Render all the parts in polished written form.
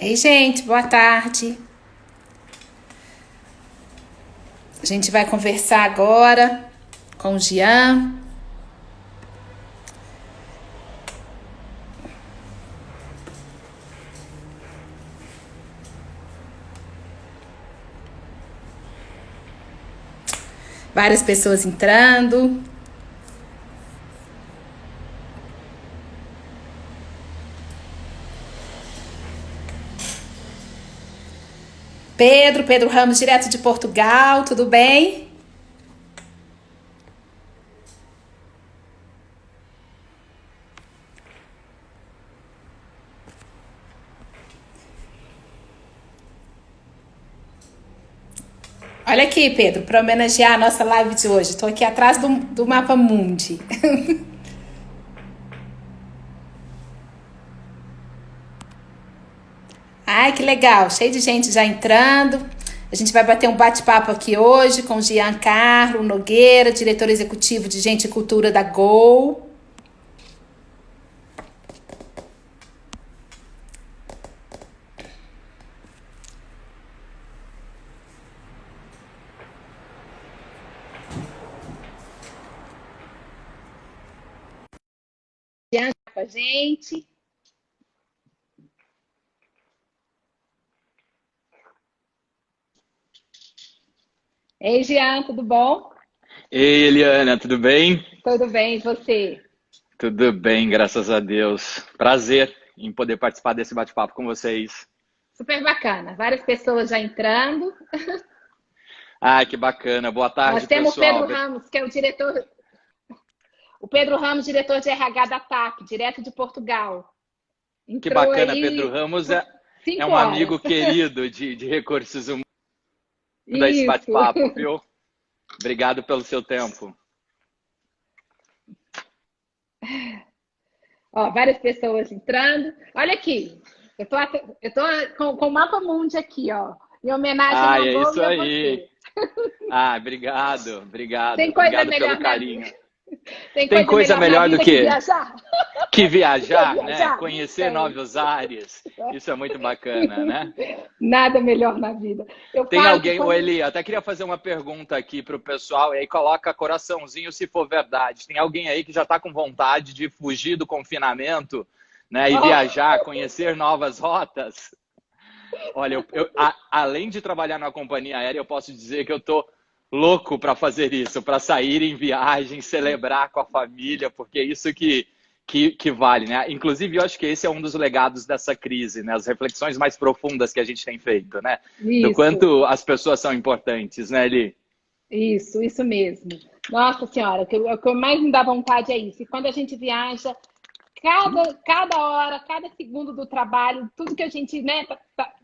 Ei, gente, boa tarde. A gente vai conversar agora com o Jean. Várias pessoas entrando. Pedro Ramos, direto de Portugal, tudo bem? Olha aqui, Pedro, para homenagear a nossa live de hoje. Estou aqui atrás do Mapa Mundi. Ai, que legal, cheio de gente já entrando. A gente vai bater um bate-papo aqui hoje com o Giancarlo Nogueira, diretor executivo de Gente e Cultura da Gol. Jean tá com a gente. Ei, Jean, tudo bom? Ei, Eliana, tudo bem? Tudo bem, e você? Tudo bem, graças a Deus. Prazer em poder participar desse bate-papo com vocês. Super bacana. Várias pessoas já entrando. Ah, que bacana. Boa Nós tarde, temos o Pedro pessoal. Ramos, que é o diretor. O Pedro Ramos, diretor de RH da TAP, direto de Portugal. Que Entrou bacana. Pedro aí Ramos por é cinco um horas. amigo querido de recursos humanos desse Isso. bate-papo, viu? Obrigado pelo seu tempo. Ó, várias pessoas entrando. Olha aqui, eu tô com o Mapa Mundi aqui, ó, em homenagem Ah, ao é Gol isso e a aí. você. Ah, obrigado, obrigado. Tem coisa Obrigado pelo melhor na carinho. vida. Tem Tem coisa coisa melhor na melhor do vida que que viajar? Quer viajar, né? viajar? Não Conhecer tem. novos ares. Isso é muito bacana, né? Nada melhor na vida. Eu Tem falo que alguém, o quando. Eli, até queria fazer uma pergunta aqui para o pessoal, e aí coloca coraçãozinho se for verdade. Tem alguém aí que já está com vontade de fugir do confinamento, né, e Oh, viajar, conhecer novas rotas? Olha, além de trabalhar na companhia aérea, eu posso dizer que eu estou louco para fazer isso, para sair em viagem, celebrar com a família, porque é isso que vale, né? Inclusive, eu acho que esse é um dos legados dessa crise, né? As reflexões mais profundas que a gente tem feito, né? Do isso, quanto as pessoas são importantes, né, Eli? isso mesmo. Nossa Senhora, o que mais me dá vontade é isso. E quando a gente viaja, cada hora, cada segundo do trabalho, tudo que a gente, né,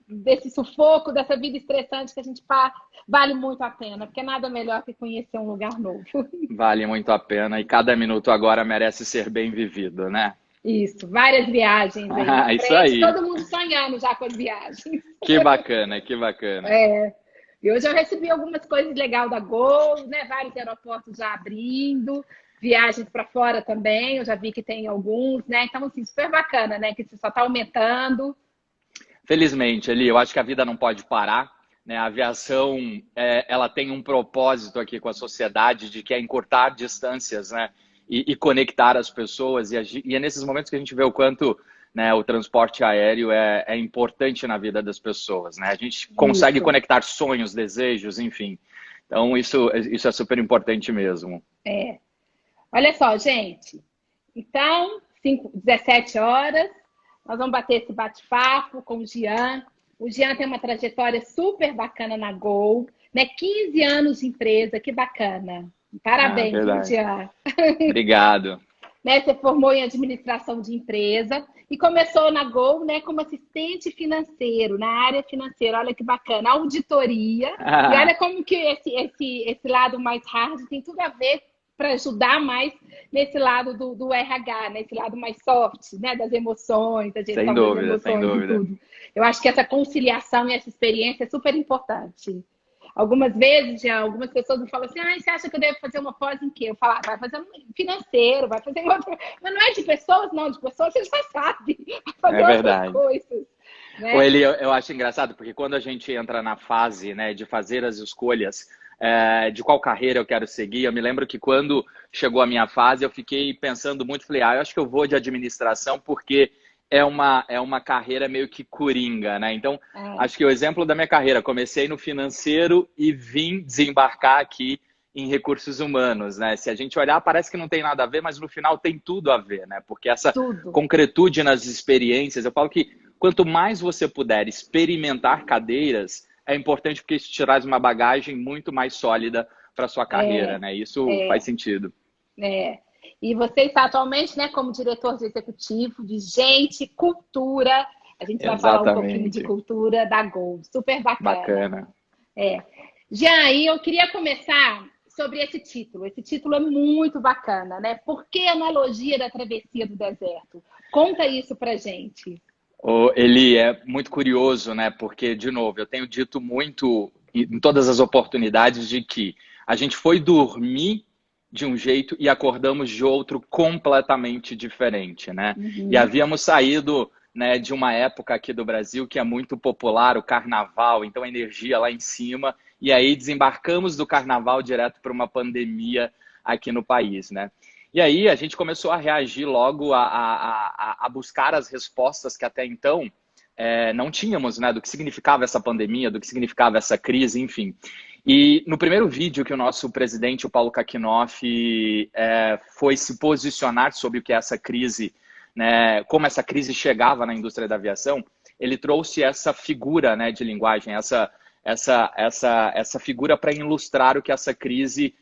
desse sufoco, dessa vida estressante que a gente passa, vale muito a pena, porque nada melhor que conhecer um lugar novo. Vale muito a pena e cada minuto agora merece ser bem vivido, né? Isso, várias viagens aí na Ah, isso frente, aí. todo mundo sonhando já com as viagens. Que bacana, que bacana. E hoje eu recebi algumas coisas legais da Gol, né? Vários aeroportos já abrindo, viagens para fora também, eu já vi que tem alguns, né? Então, assim, super bacana, né? Que isso só está aumentando. Felizmente, Eli, eu acho que a vida não pode parar, né? A aviação, ela tem um propósito aqui com a sociedade de que é encurtar distâncias, né? E conectar as pessoas. E é nesses momentos que a gente vê o quanto, né, o transporte aéreo é importante na vida das pessoas, né? A gente consegue Isso. conectar sonhos, desejos, enfim. Então, isso é super importante mesmo. Olha só, gente. Então, 17 horas, nós vamos bater esse bate-papo com o Jean. O Jean tem uma trajetória super bacana na Gol, né? 15 anos de empresa, que bacana. Ah, Parabéns, viu, verdade. Jean? Obrigado. Né, você formou em administração de empresa e começou na Gol, né, como assistente financeiro, na área financeira. Olha que bacana, auditoria. E olha como que esse lado mais hard tem tudo a ver para ajudar mais nesse lado do RH, nesse lado mais soft, né, das emoções, da Sem gestão das dúvida, sem emoções e dúvida. tudo. Eu acho que essa conciliação e essa experiência é super importante. Algumas vezes, já algumas pessoas me falam assim: ah, você acha que eu devo fazer uma pós em quê? Eu falo: ah, vai fazer um financeiro, vai fazer outra. Mas não é de pessoas, não, de pessoas você já sabe, vai É fazer outras verdade. coisas. Ou né? ele, eu acho engraçado, porque quando a gente entra na fase, né, de fazer as escolhas de qual carreira eu quero seguir, eu me lembro que quando chegou a minha fase, eu fiquei pensando muito, falei, eu acho que eu vou de administração porque é uma carreira meio que coringa, né? Então, É, acho que o exemplo da minha carreira, comecei no financeiro e vim desembarcar aqui em recursos humanos, né? Se a gente olhar, parece que não tem nada a ver, mas no final tem tudo a ver, né? Porque essa tudo. concretude nas experiências, eu falo que quanto mais você puder experimentar cadeiras, é importante porque isso te traz uma bagagem muito mais sólida para sua carreira, É, né? Isso faz é, sentido. é. E você está atualmente, né, como diretor de executivo de gente, cultura. A gente vai falar um pouquinho de Exatamente. cultura da Gol. Super bacana. Bacana. É. Já aí eu queria começar sobre esse título. Esse título é muito bacana, né? Por que a analogia da travessia do deserto? Conta isso pra gente. Ele é muito curioso, né? Porque, de novo, eu tenho dito muito em todas as oportunidades de que a gente foi dormir de um jeito e acordamos de outro completamente diferente, né? E Uhum. havíamos saído, né, de uma época aqui do Brasil que é muito popular, o carnaval, então a energia lá em cima, e aí desembarcamos do carnaval direto para uma pandemia aqui no país, né? E aí a gente começou a reagir logo a buscar as respostas que até então não tínhamos, né, do que significava essa pandemia, do que significava essa crise, enfim. E no primeiro vídeo que o nosso presidente, o Paulo Kakinoff, foi se posicionar sobre o que é essa crise, né, como essa crise chegava na indústria da aviação, ele trouxe essa figura, né, de linguagem, essa figura para ilustrar o que essa crise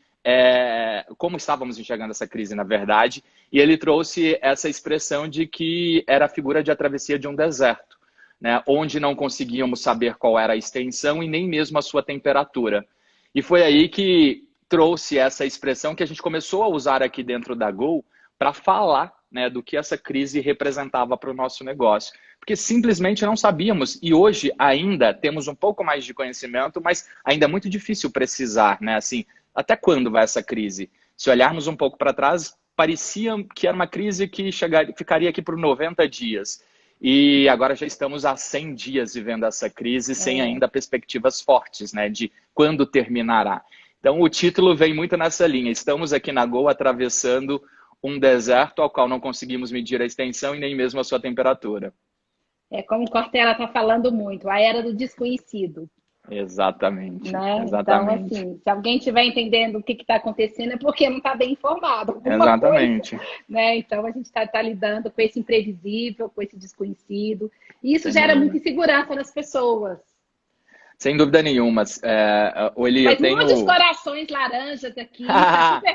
como estávamos enxergando essa crise, na verdade, e ele trouxe essa expressão de que era a figura de a travessia de um deserto, né, onde não conseguíamos saber qual era a extensão e nem mesmo a sua temperatura. E foi aí que trouxe essa expressão que a gente começou a usar aqui dentro da Gol para falar, né, do que essa crise representava para o nosso negócio. Porque simplesmente não sabíamos, e hoje ainda temos um pouco mais de conhecimento, mas ainda é muito difícil precisar, né? Assim, até quando vai essa crise? Se olharmos um pouco para trás, parecia que era uma crise que ficaria aqui por 90 dias. E agora já estamos há 100 dias vivendo essa crise sem É, ainda perspectivas fortes, né, de quando terminará. Então o título vem muito nessa linha. Estamos aqui na Gol atravessando um deserto ao qual não conseguimos medir a extensão e nem mesmo a sua temperatura. é como o Cortella está falando muito, a era do desconhecido. Exatamente, Né? Então, exatamente, assim, se alguém estiver entendendo o que está acontecendo, é porque não está bem informado, alguma coisa, exatamente, né? Então, a gente está lidando com esse imprevisível, com esse desconhecido, e isso sem gera muita dúvida. insegurança nas pessoas. Sem dúvida nenhuma. Oli, eu Mas muitos tenho. corações laranjas aqui, tá super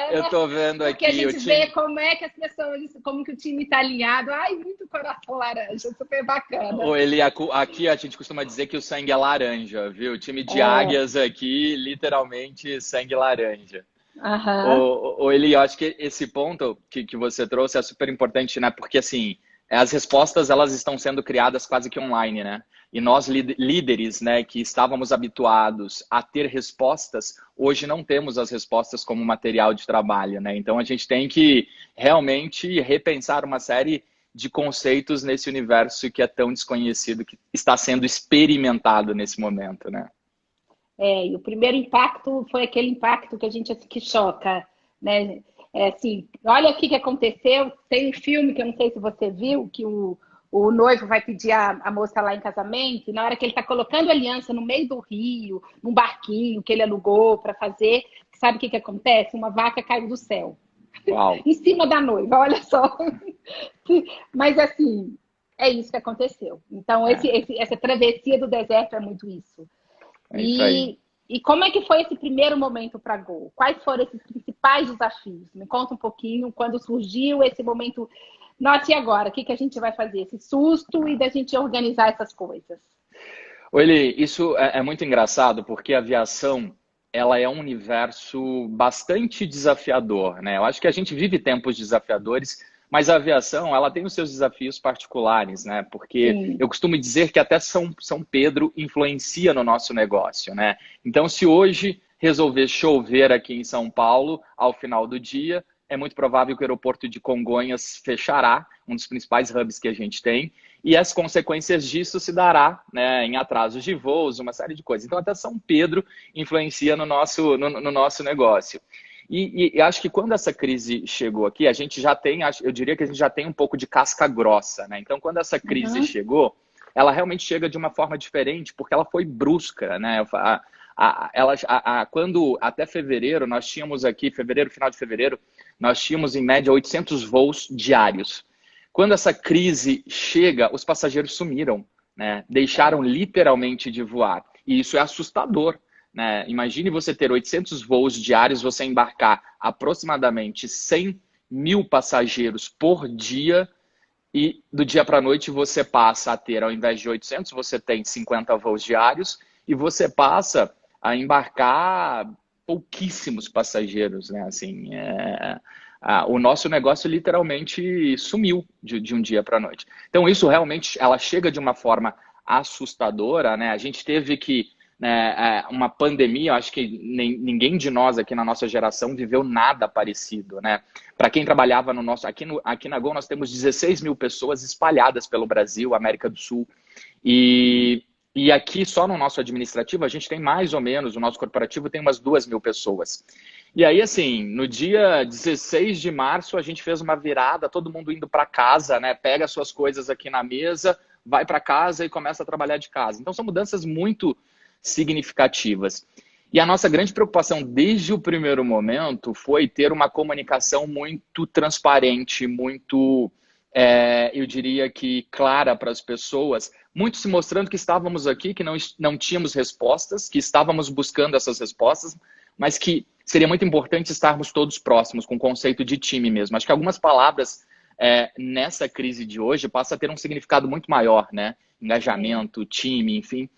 Eu bacana, tô vendo porque a aqui o gente vê time. como é que as pessoas, como que o time está alinhado. Ai, muito coração laranja, super bacana. Ô, Eli, aqui a gente costuma dizer que o sangue é laranja, viu? O time de É, águias aqui, literalmente, sangue laranja. aham, Eli, eu acho que esse ponto que você trouxe é super importante, né? Porque, assim, as respostas, elas estão sendo criadas quase que online, né? E nós, líderes, né, que estávamos habituados a ter respostas, hoje não temos as respostas como material de trabalho, né? Então, a gente tem que realmente repensar uma série de conceitos nesse universo que é tão desconhecido, que está sendo experimentado nesse momento, né? e o primeiro impacto foi aquele impacto que a gente assim, que choca, né? É assim, olha o que aconteceu. Tem um filme que eu não sei se você viu, que o noivo vai pedir a moça lá em casamento, e na hora que ele está colocando a aliança no meio do rio, num barquinho que ele alugou para fazer, sabe o que acontece? Uma vaca caiu do céu, Uau, em cima da noiva, olha só. Mas assim, é isso que aconteceu. Então, é, essa travessia do deserto é muito isso. é isso aí. E como é que foi esse primeiro momento para a Gol? Quais foram esses principais desafios? Me conta um pouquinho quando surgiu esse momento. Nossa, e agora? O que a gente vai fazer? Esse susto e da gente organizar essas coisas. Eli, isso é muito engraçado porque a aviação ela é um universo bastante desafiador, né? Eu acho que a gente vive tempos desafiadores, mas a aviação ela tem os seus desafios particulares, né? Porque Sim, eu costumo dizer que até São Pedro influencia no nosso negócio, né? Então, se hoje resolver chover aqui em São Paulo ao final do dia, é muito provável que o aeroporto de Congonhas fechará, um dos principais hubs que a gente tem, e as consequências disso se dará, né, em atrasos de voos, uma série de coisas. Então, até São Pedro influencia no nosso negócio. E acho que quando essa crise chegou aqui, a gente já tem, eu diria que a gente já tem um pouco de casca grossa, né? Então, quando essa crise chegou, ela realmente chega de uma forma diferente, porque ela foi brusca, né? Quando até fevereiro, nós tínhamos aqui, final de fevereiro, nós tínhamos em média 800 voos diários. Quando essa crise chega, os passageiros sumiram, né? Deixaram literalmente de voar. E isso é assustador, né? Imagine você ter 800 voos diários, você embarcar aproximadamente 100 mil passageiros por dia e do dia para a noite você passa a ter, ao invés de 800, você tem 50 voos diários e você passa a embarcar pouquíssimos passageiros, né? Assim, o nosso negócio literalmente sumiu de um dia para a noite. Então isso realmente, ela chega de uma forma assustadora, né? A gente teve que uma pandemia, eu acho que ninguém de nós aqui na nossa geração viveu nada parecido, né? Para quem trabalhava no nosso... Aqui na Gol nós temos 16 mil pessoas espalhadas pelo Brasil, América do Sul. E aqui só no nosso administrativo a gente tem mais ou menos, o nosso corporativo tem umas 2 mil pessoas. E aí, assim, no dia 16 de março a gente fez uma virada, todo mundo indo para casa, né? Pega as suas coisas aqui na mesa, vai para casa e começa a trabalhar de casa. Então são mudanças muito significativas. E a nossa grande preocupação desde o primeiro momento foi ter uma comunicação muito transparente, muito, eu diria que clara para as pessoas, muito se mostrando que estávamos aqui, que não tínhamos respostas, que estávamos buscando essas respostas, mas que seria muito importante estarmos todos próximos, com o conceito de time mesmo. Acho que algumas palavras nessa crise de hoje passam a ter um significado muito maior, né? Engajamento, time, enfim.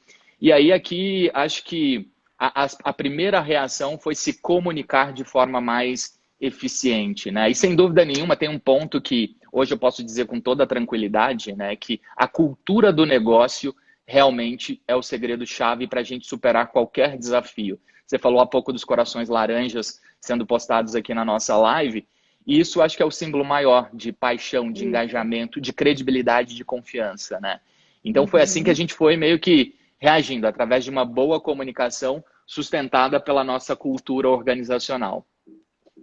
E aí aqui, acho que a primeira reação foi se comunicar de forma mais eficiente, né? E sem dúvida nenhuma tem um ponto que hoje eu posso dizer com toda tranquilidade, né? Que a cultura do negócio realmente é o segredo-chave para a gente superar qualquer desafio. Você falou há pouco dos corações laranjas sendo postados aqui na nossa live, e isso acho que é o símbolo maior de paixão, de engajamento, de credibilidade, de confiança, né? Então foi assim que a gente foi meio que reagindo, através de uma boa comunicação sustentada pela nossa cultura organizacional.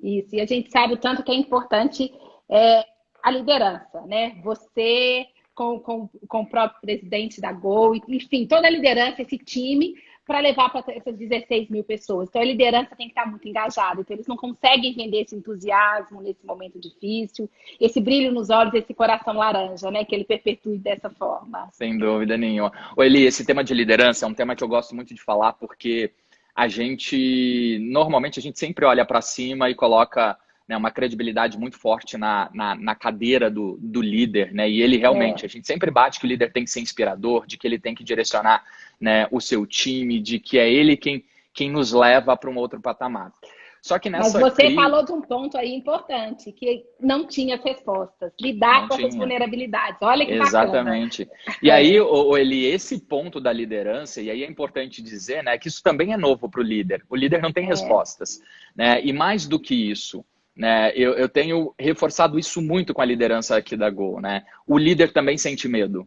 Isso, e a gente sabe o tanto que é importante a liderança, né? Você com o próprio presidente da Gol, enfim, toda a liderança, esse time, para levar para essas 16 mil pessoas. Então, a liderança tem que estar muito engajada. Então, eles não conseguem vender esse entusiasmo nesse momento difícil, esse brilho nos olhos, esse coração laranja, né? Que ele perpetue dessa forma. Sem dúvida nenhuma. Ô, Eli, esse tema de liderança é um tema que eu gosto muito de falar, porque normalmente, a gente sempre olha para cima e coloca, né, uma credibilidade muito forte na cadeira do líder, né? E ele realmente, a gente sempre bate que o líder tem que ser inspirador, de que ele tem que direcionar, né, o seu time, de que é ele quem nos leva para um outro patamar. Só que nessa Mas você falou de um ponto aí importante, que não tinha respostas. Lidar com essas vulnerabilidades. Olha que bacana. Exatamente. E aí, Eli, esse ponto da liderança, e aí é importante dizer, né, que isso também é novo para o líder. O líder não tem respostas, né? E mais do que isso, né, eu tenho reforçado isso muito com a liderança aqui da Gol, né? O líder também sente medo,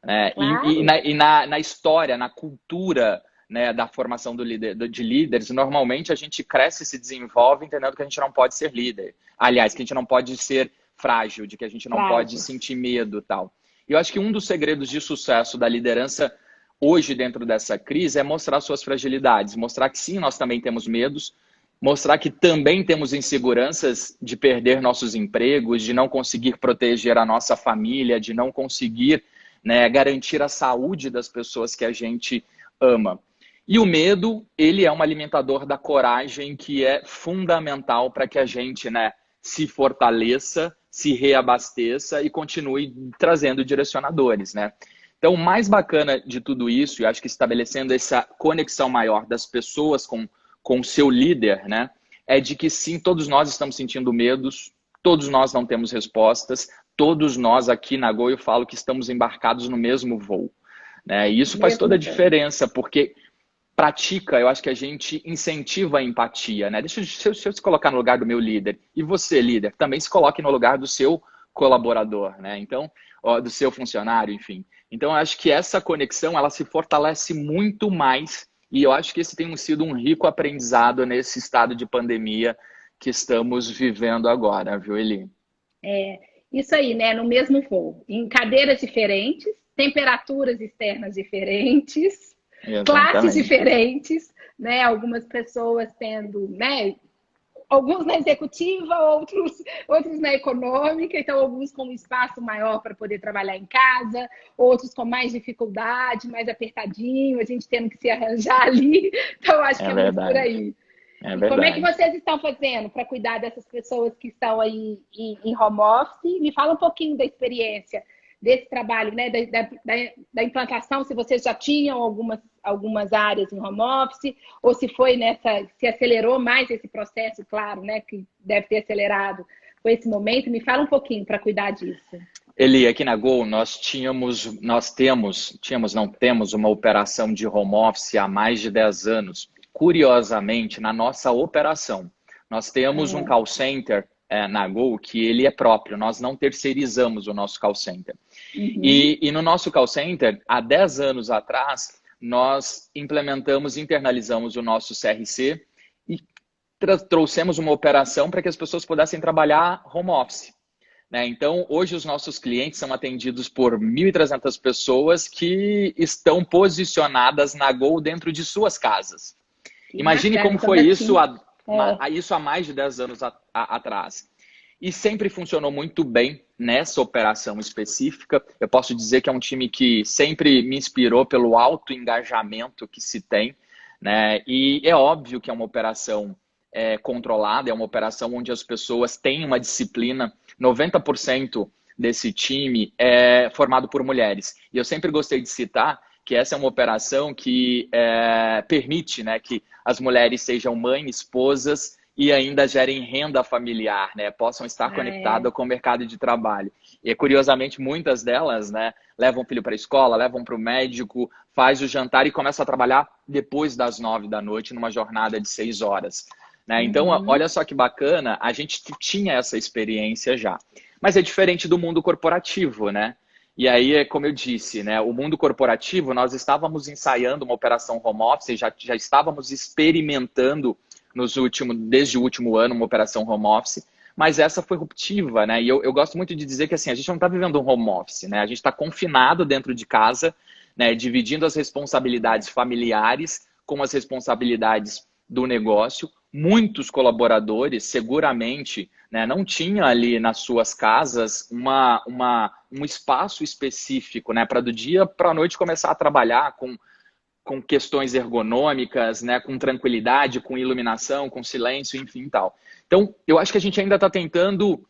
né? Claro. E na história, na cultura, né, da formação de líderes, normalmente a gente cresce e se desenvolve entendendo que a gente não pode ser líder. Aliás, que a gente não pode ser frágil, de que a gente não pode sentir medo e tal. E eu acho que um dos segredos de sucesso da liderança hoje dentro dessa crise é mostrar suas fragilidades, mostrar que sim, nós também temos medos, mostrar que também temos inseguranças de perder nossos empregos, de não conseguir proteger a nossa família, de não conseguir, né, garantir a saúde das pessoas que a gente ama. E o medo, ele é um alimentador da coragem que é fundamental para que a gente, né, se fortaleça, se reabasteça e continue trazendo direcionadores, né? Então, o mais bacana de tudo isso, e acho que estabelecendo essa conexão maior das pessoas com o seu líder, né, é de que sim, todos nós estamos sentindo medos, todos nós não temos respostas, todos nós aqui na Gol, eu falo que estamos embarcados no mesmo voo, né? E isso faz toda a diferença, porque eu acho que a gente incentiva a empatia, né? Deixa eu se colocar no lugar do meu líder. E você, líder, também se coloque no lugar do seu colaborador, né? Então, do seu funcionário, enfim. Então, eu acho que essa conexão, ela se fortalece muito mais e eu acho que esse tem sido um rico aprendizado nesse estado de pandemia que estamos vivendo agora, viu, Eli? Isso aí, né? No mesmo voo, em cadeiras diferentes, temperaturas externas diferentes, classes Exatamente. diferentes, né? Algumas pessoas tendo, né? Alguns na executiva, outros na econômica, então alguns com um espaço maior para poder trabalhar em casa, outros com mais dificuldade, mais apertadinho, a gente tendo que se arranjar ali. Então, acho que É é muito por verdade. aí. É E como é que verdade. vocês estão fazendo para cuidar dessas pessoas que estão aí em home office? Me fala um pouquinho da experiência desse trabalho, né? Da implantação, se vocês já tinham algumas áreas em home office, ou se foi se acelerou mais esse processo, claro, né? Que deve ter acelerado com esse momento. Me fala um pouquinho para cuidar disso. Eli, aqui na Gol, não temos uma operação de home office há mais de 10 anos. Curiosamente, na nossa operação, nós temos um call center na Gol que ele é próprio, nós não terceirizamos o nosso call center. Uhum. E no nosso call center, há 10 anos atrás, nós internalizamos o nosso CRC e trouxemos uma operação para que as pessoas pudessem trabalhar home office. Né? Então, hoje os nossos clientes são atendidos por 1.300 pessoas que estão posicionadas na Gol dentro de suas casas. Que Imagine bacana, como então foi isso é. há mais de 10 anos atrás. E sempre funcionou muito bem nessa operação específica. Eu posso dizer que é um time que sempre me inspirou pelo alto engajamento que se tem. Né? E é óbvio que é uma operação controlada, é uma operação onde as pessoas têm uma disciplina. 90% desse time é formado por mulheres. E eu sempre gostei de citar que essa é uma operação que permite, né, que as mulheres sejam mães, esposas e ainda gerem renda familiar, né, possam estar conectadas com o mercado de trabalho. E curiosamente, muitas delas, né, levam o filho para a escola, levam para o médico, faz o jantar e começam a trabalhar depois das 9 da noite, numa jornada de 6 horas. Né? Então, olha só que bacana, a gente tinha essa experiência já. Mas é diferente do mundo corporativo, né? E aí, como eu disse, né, o mundo corporativo, nós estávamos ensaiando uma operação home office, já estávamos experimentando desde o último ano uma operação home office, mas essa foi ruptiva, né? E eu gosto muito de dizer que assim, a gente não está vivendo um home office, né? A gente está confinado dentro de casa, né, dividindo as responsabilidades familiares com as responsabilidades do negócio. Muitos colaboradores, seguramente, né, não tinham ali nas suas casas um espaço específico, né, para do dia para a noite começar a trabalhar com questões ergonômicas, né, com tranquilidade, com iluminação, com silêncio, enfim, tal. Então, eu acho que a gente ainda está tentando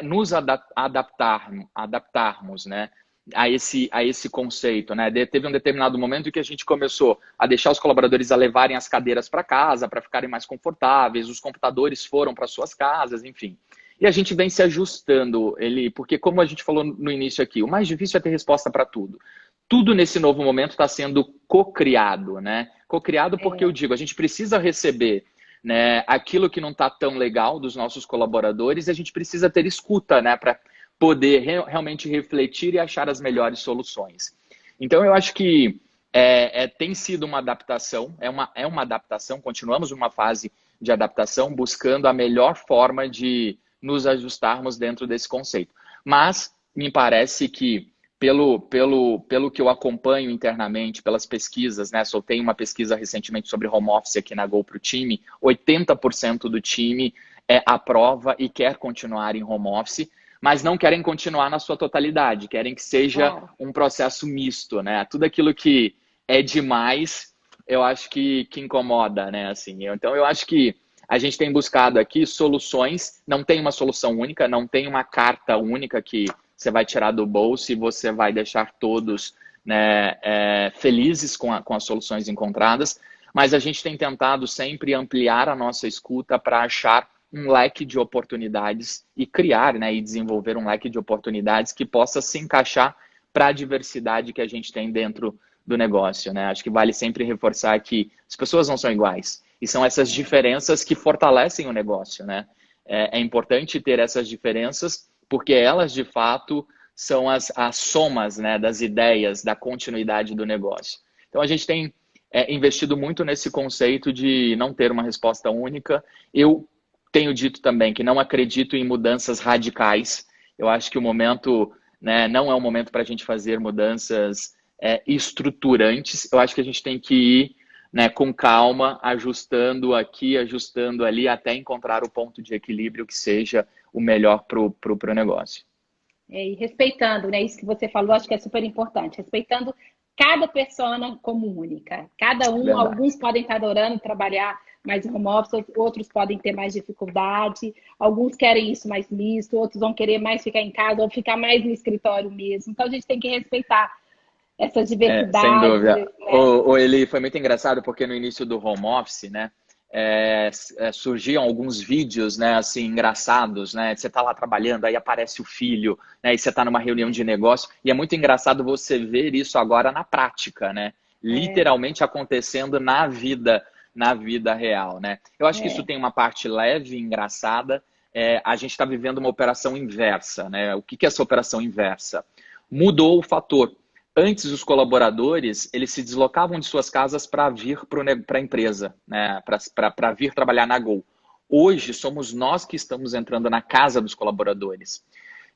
nos adaptarmos, né, a esse conceito, né? Teve um determinado momento em que a gente começou a deixar os colaboradores a levarem as cadeiras para casa para ficarem mais confortáveis, os computadores foram para suas casas, enfim. E a gente vem se ajustando, porque como a gente falou no início aqui, o mais difícil é ter resposta para tudo. Tudo nesse novo momento está sendo co-criado, né? Co-criado porque eu digo, a gente precisa receber, né, aquilo que não está tão legal dos nossos colaboradores e a gente precisa ter escuta, né, para poder realmente refletir e achar as melhores soluções. Então, eu acho que tem sido uma adaptação, é uma adaptação, continuamos numa fase de adaptação, buscando a melhor forma de nos ajustarmos dentro desse conceito. Mas, me parece que, pelo que eu acompanho internamente, pelas pesquisas, né? Soltei uma pesquisa recentemente sobre home office aqui na Gol para o time, 80% do time aprova e quer continuar em home office, mas não querem continuar na sua totalidade, querem que seja um processo misto, né? Tudo aquilo que é demais, eu acho que incomoda, né? Assim, então, eu acho que a gente tem buscado aqui soluções, não tem uma solução única, não tem uma carta única que você vai tirar do bolso e você vai deixar todos, né, felizes com as soluções encontradas, mas a gente tem tentado sempre ampliar a nossa escuta para achar um leque de oportunidades e criar, né, e desenvolver um leque de oportunidades que possa se encaixar para a diversidade que a gente tem dentro do negócio, né? Acho que vale sempre reforçar que as pessoas não são iguais e são essas diferenças que fortalecem o negócio, né? É importante ter essas diferenças porque elas, de fato, são as somas, né, das ideias, da continuidade do negócio. Então, a gente tem investido muito nesse conceito de não ter uma resposta única. Eu tenho dito também que não acredito em mudanças radicais. Eu acho que o momento, né, não é o momento para a gente fazer mudanças estruturantes. Eu acho que a gente tem que ir, né, com calma, ajustando aqui, ajustando ali, até encontrar o ponto de equilíbrio que seja o melhor para o negócio. E respeitando, né? Isso que você falou, acho que é super importante. Respeitando cada persona como única. Cada um, Verdade. alguns podem estar adorando trabalhar mais em home office, outros podem ter mais dificuldade, alguns querem isso mais misto, outros vão querer mais ficar em casa ou ficar mais no escritório mesmo. Então a gente tem que respeitar essas Sem diversidades, dúvida. né? Ele foi muito engraçado porque no início do home office, né, surgiam alguns vídeos, né, assim, engraçados, né? Você tá lá trabalhando, aí aparece o filho, né? E você tá numa reunião de negócio, e é muito engraçado você ver isso agora na prática, né? Literalmente acontecendo na vida real, né? Eu acho que isso tem uma parte leve, engraçada. A gente está vivendo uma operação inversa, né? O que é essa operação inversa? Mudou o fator. Antes, os colaboradores, eles se deslocavam de suas casas para vir para a empresa, né? Para vir trabalhar na Gol. Hoje, somos nós que estamos entrando na casa dos colaboradores.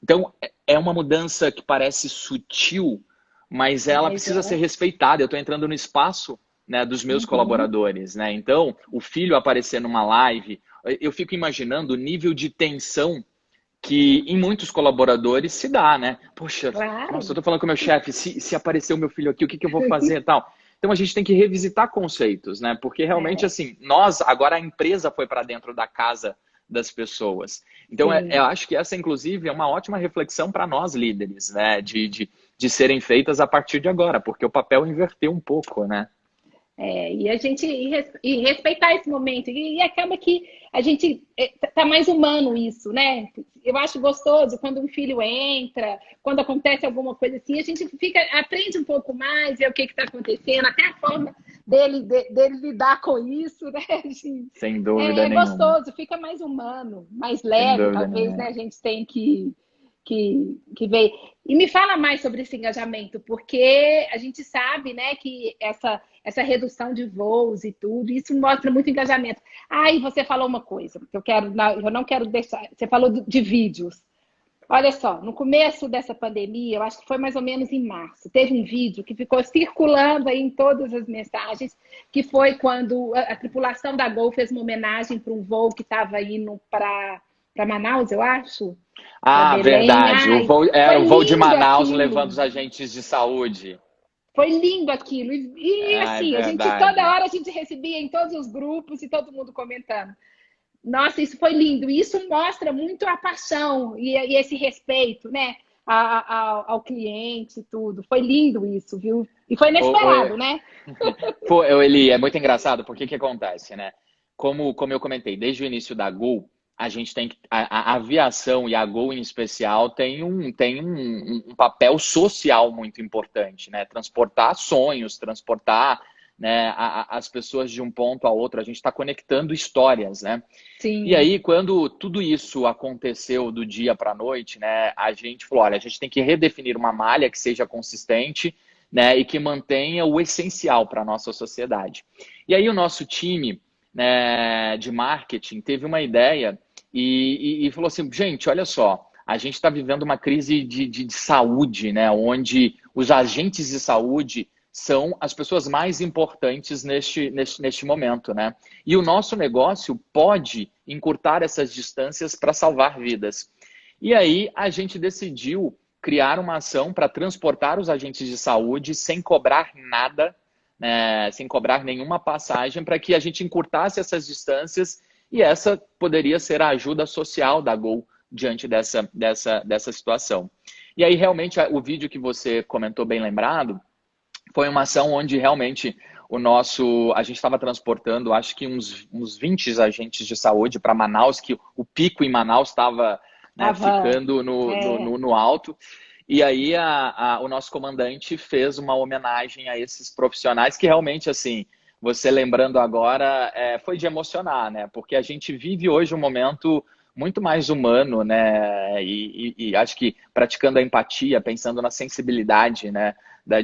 Então, é uma mudança que parece sutil, mas ela precisa ser respeitada. Eu estou entrando no espaço, né, dos meus colaboradores, né? Então, o filho aparecer numa live, eu fico imaginando o nível de tensão que em muitos colaboradores se dá, né? Poxa, nossa, eu tô falando com o meu chefe, se aparecer o meu filho aqui, o que eu vou fazer e tal? Então a gente tem que revisitar conceitos, né? Porque realmente, assim, agora a empresa foi para dentro da casa das pessoas. Então eu acho que essa, inclusive, é uma ótima reflexão para nós líderes, né? De serem feitas a partir de agora, porque o papel inverteu um pouco, né? E a gente respeitar esse momento. E acaba que a gente tá mais humano isso, né? Eu acho gostoso quando um filho entra, quando acontece alguma coisa assim, a gente aprende um pouco mais, ver o que está acontecendo, até a forma dele lidar com isso, né? Assim, sem dúvida nenhuma. Gostoso, fica mais humano, mais leve, talvez, né? A gente tem que ver. E me fala mais sobre esse engajamento, porque a gente sabe, né, que essa redução de voos e tudo, isso mostra muito engajamento. E você falou uma coisa que eu não quero deixar. Você falou de vídeos. Olha só, no começo dessa pandemia, eu acho que foi mais ou menos em março, teve um vídeo que ficou circulando aí em todas as mensagens, que foi quando a tripulação da Gol fez uma homenagem para um voo que estava indo para Manaus, eu acho. Verdade. Era o voo de Manaus aquilo. levando os agentes de saúde. Foi lindo aquilo. E assim, a gente toda hora a gente recebia em todos os grupos e todo mundo comentando. Nossa, isso foi lindo. E isso mostra muito a paixão e esse respeito, né? Ao cliente e tudo. Foi lindo isso, viu? E foi inesperado, né? Pô, Eli, é muito engraçado, porque o que acontece, né? Como eu comentei, desde o início da Gol, a gente tem que. A aviação e a Gol em especial tem um papel social muito importante, né? Transportar sonhos, transportar, né, as pessoas de um ponto a outro, a gente está conectando histórias, né? Sim. E aí, quando tudo isso aconteceu do dia para a noite, né, a gente falou, olha, a gente tem que redefinir uma malha que seja consistente, né, e que mantenha o essencial para a nossa sociedade. E aí o nosso time, né, de marketing teve uma ideia e falou assim, gente, olha só, a gente está vivendo uma crise de saúde, né, onde os agentes de saúde são as pessoas mais importantes neste momento, né? E o nosso negócio pode encurtar essas distâncias para salvar vidas. E aí a gente decidiu criar uma ação para transportar os agentes de saúde sem cobrar nada, né? Sem cobrar nenhuma passagem, para que a gente encurtasse essas distâncias e essa poderia ser a ajuda social da Gol diante dessa situação. E aí realmente o vídeo que você comentou bem lembrado, foi uma ação onde realmente a gente estava transportando, acho que uns 20 agentes de saúde para Manaus, que o pico em Manaus estava, né, ficando no alto. E aí o nosso comandante fez uma homenagem a esses profissionais que realmente, assim, você lembrando agora, foi de emocionar, né? Porque a gente vive hoje um momento muito mais humano, né? E acho que praticando a empatia, pensando na sensibilidade, né?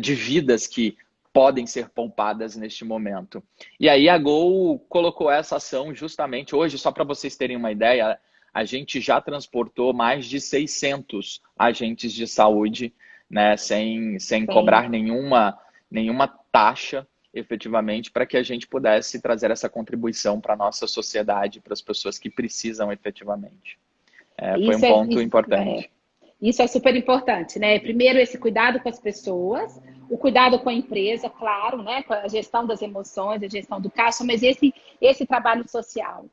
De vidas que podem ser poupadas neste momento. E aí a Gol colocou essa ação justamente hoje, só para vocês terem uma ideia, a gente já transportou mais de 600 agentes de saúde, né, sem Sim. cobrar nenhuma taxa, efetivamente, para que a gente pudesse trazer essa contribuição para a nossa sociedade, para as pessoas que precisam efetivamente. Foi um Isso é, ponto importante. isso é super importante, né? Primeiro, esse cuidado com as pessoas, o cuidado com a empresa, claro, né? Com a gestão das emoções, a gestão do caixa, mas esse trabalho social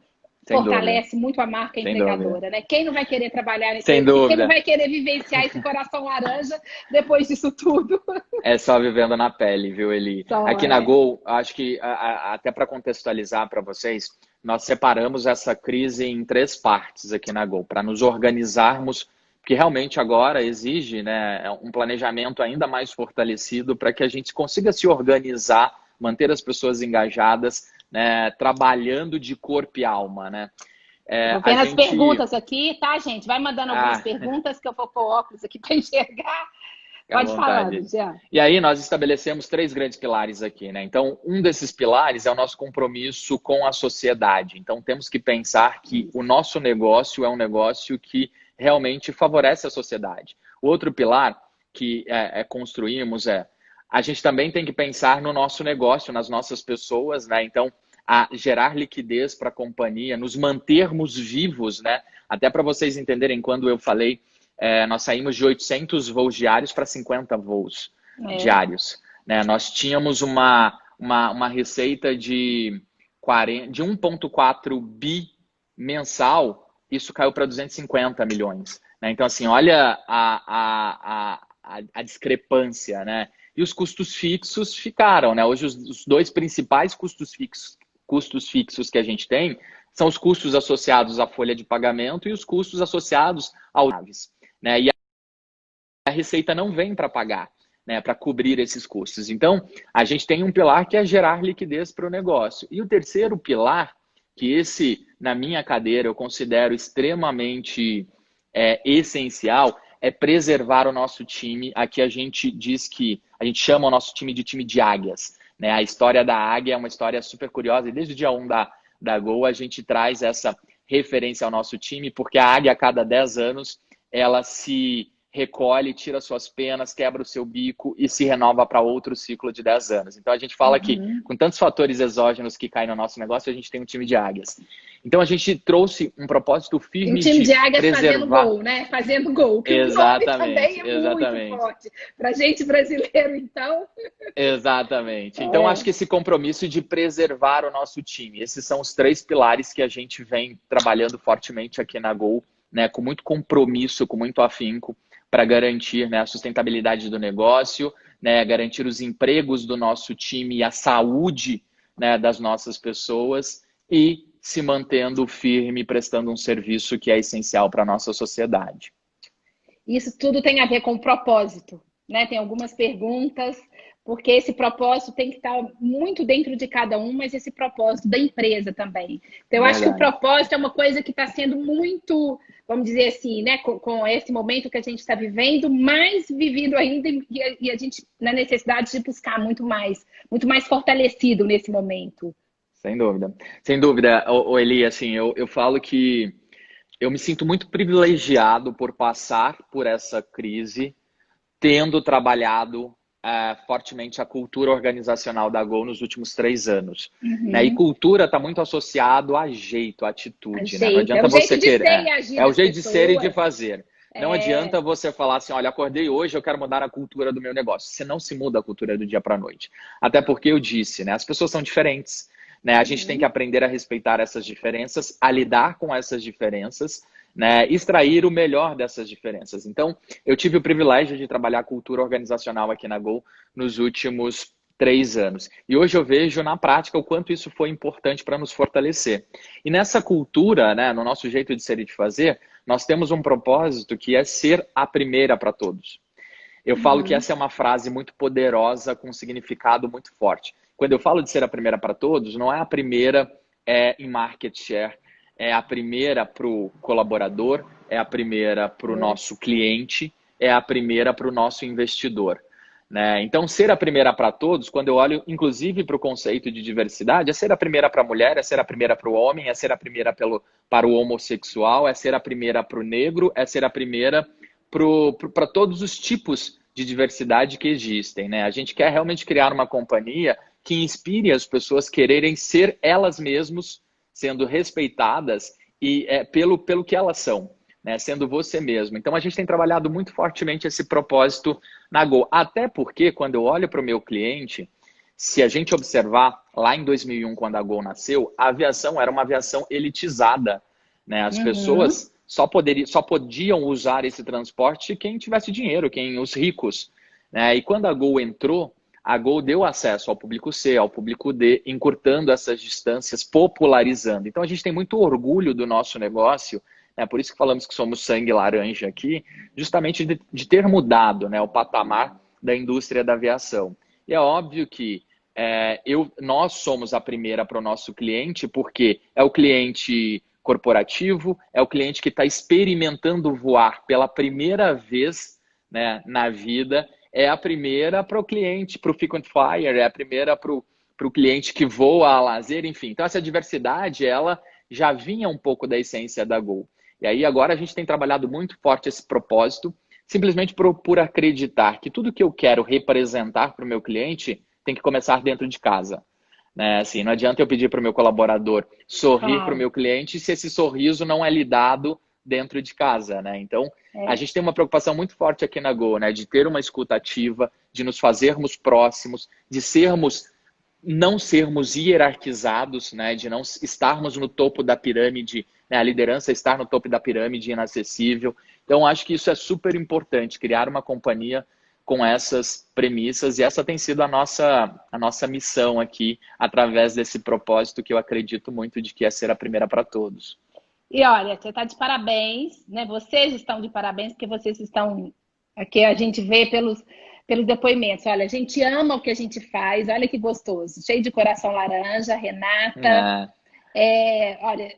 Sem dúvida, fortalece muito a marca sem dúvida. empregadora, né? Quem não vai querer trabalhar Sem quem não dúvida. vai querer vivenciar esse coração laranja depois disso tudo? É só vivendo na pele, viu, Eli? Só, Aqui na Gol, acho que até para contextualizar para vocês, nós separamos essa crise em três partes aqui na Gol, para nos organizarmos, porque realmente agora exige, né, um planejamento ainda mais fortalecido para que a gente consiga se organizar, manter as pessoas engajadas, né, trabalhando de corpo e alma, né? Vou A vendo as gente... perguntas aqui, tá, gente? Vai mandando algumas Ah, perguntas que eu vou pôr óculos aqui para enxergar. fica à Pode falar, vontade. Jean. E aí nós estabelecemos três grandes pilares aqui, né? Então, um desses pilares é o nosso compromisso com a sociedade. Então, temos que pensar que o nosso negócio é um negócio que realmente favorece a sociedade. O outro pilar que construímos a gente também tem que pensar no nosso negócio, nas nossas pessoas, né? Então, a gerar liquidez para a companhia, nos mantermos vivos, né? Até para vocês entenderem, quando eu falei nós saímos de 800 voos diários para 50 voos diários. Né? Nós tínhamos uma receita de 1,4 bi mensal, isso caiu para 250 milhões. Né? Então, assim, olha a discrepância. Né? E os custos fixos ficaram. Né? Hoje, os dois principais custos fixos que a gente tem são os custos associados à folha de pagamento e os custos associados ao aves. Né? E a receita não vem para pagar, né, para cobrir esses custos. Então, a gente tem um pilar que é gerar liquidez para o negócio. E o terceiro pilar, que esse, na minha cadeira, eu considero extremamente essencial, é preservar o nosso time. Aqui a gente diz que a gente chama o nosso time de time de águias. Né? A história da águia é uma história super curiosa, e desde o dia 1 da Gol a gente traz essa referência ao nosso time, porque a águia, a cada 10 anos, ela se recolhe, tira suas penas, quebra o seu bico e se renova para outro ciclo de 10 anos. Então a gente fala que com tantos fatores exógenos que caem no nosso negócio, a gente tem um time de águias. Então a gente trouxe um propósito firme um time de águias preservar... fazendo gol, né? Fazendo gol, que exatamente, o nome também é exatamente. muito forte. Para gente brasileiro, então... Exatamente. Então acho que esse compromisso de preservar o nosso time, esses são os três pilares que a gente vem trabalhando fortemente aqui na Gol, né? Com muito compromisso, com muito afinco, para garantir, né, a sustentabilidade do negócio, né, garantir os empregos do nosso time e a saúde, né, das nossas pessoas e se mantendo firme, prestando um serviço que é essencial para a nossa sociedade. Isso tudo tem a ver com o propósito, né? Tem algumas perguntas, porque esse propósito tem que estar muito dentro de cada um, mas esse propósito da empresa também. Então, eu acho que o propósito é uma coisa que está sendo muito, vamos dizer assim, né, com esse momento que a gente está vivendo, mais vivido ainda, e a gente na necessidade de buscar muito mais fortalecido nesse momento. Sem dúvida. Sem dúvida, Eli, assim, eu falo que eu me sinto muito privilegiado por passar por essa crise, tendo trabalhado fortemente a cultura organizacional da Gol nos últimos 3 anos. Né? E cultura está muito associado a jeito, a atitude. Né? Não adianta você querer. É o jeito de ser e de fazer. Não adianta você falar assim, olha, acordei hoje, eu quero mudar a cultura do meu negócio. Você não se muda a cultura do dia para a noite. Até porque eu disse, né? As pessoas são diferentes. Né? A gente tem que aprender a respeitar essas diferenças, a lidar com essas diferenças, né? Extrair o melhor dessas diferenças. Então, eu tive o privilégio de trabalhar a cultura organizacional aqui na Gol nos últimos 3 anos. E hoje eu vejo na prática o quanto isso foi importante para nos fortalecer. E nessa cultura, né, no nosso jeito de ser e de fazer, nós temos um propósito que é ser a primeira para todos. Eu falo que essa é uma frase muito poderosa, com um significado muito forte. Quando eu falo de ser a primeira para todos, não é a primeira em market share, é a primeira para o colaborador, é a primeira para o nosso cliente, é a primeira para o nosso investidor. Né? Então, ser a primeira para todos, quando eu olho inclusive para o conceito de diversidade, é ser a primeira para a mulher, é ser a primeira para o homem, é ser a primeira para o homossexual, é ser a primeira para o negro, é ser a primeira para todos os tipos de diversidade que existem. Né? A gente quer realmente criar uma companhia que inspire as pessoas a quererem ser elas mesmas, sendo respeitadas e pelo que elas são. Né, sendo você mesmo. Então, a gente tem trabalhado muito fortemente esse propósito na Gol. Até porque, quando eu olho para o meu cliente, se a gente observar, lá em 2001, quando a Gol nasceu, a aviação era uma aviação elitizada. Né? As pessoas só podiam usar esse transporte quem tivesse dinheiro, os ricos. Né? E quando a Gol entrou, a Gol deu acesso ao público C, ao público D, encurtando essas distâncias, popularizando. Então, a gente tem muito orgulho do nosso negócio. É por isso que falamos que somos sangue laranja aqui, justamente de ter mudado, né, o patamar da indústria da aviação. E é óbvio que nós somos a primeira para o nosso cliente, porque é o cliente corporativo, é o cliente que está experimentando voar pela primeira vez, né, na vida, é a primeira para o cliente, para o frequent flyer, é a primeira para o cliente que voa a lazer, enfim. Então, essa diversidade, ela já vinha um pouco da essência da Gol. E aí agora a gente tem trabalhado muito forte esse propósito, simplesmente por acreditar que tudo que eu quero representar para o meu cliente tem que começar dentro de casa. Né? Assim, não adianta eu pedir para o meu colaborador sorrir para o meu cliente se esse sorriso não é lhe dado dentro de casa. Né? Então, a gente tem uma preocupação muito forte aqui na Gol, né? De ter uma escuta ativa, de nos fazermos próximos, de não sermos hierarquizados, né? De não estarmos no topo da pirâmide, né? A liderança estar no topo da pirâmide inacessível. Então, acho que isso é super importante, criar uma companhia com essas premissas, e essa tem sido a nossa missão aqui, através desse propósito que eu acredito muito de que é ser a primeira para todos. E olha, você está de parabéns, né? Vocês estão de parabéns, porque vocês estão aqui, a gente vê pelos depoimentos. Olha, a gente ama o que a gente faz, olha que gostoso. Cheio de coração laranja, Renata. Olha,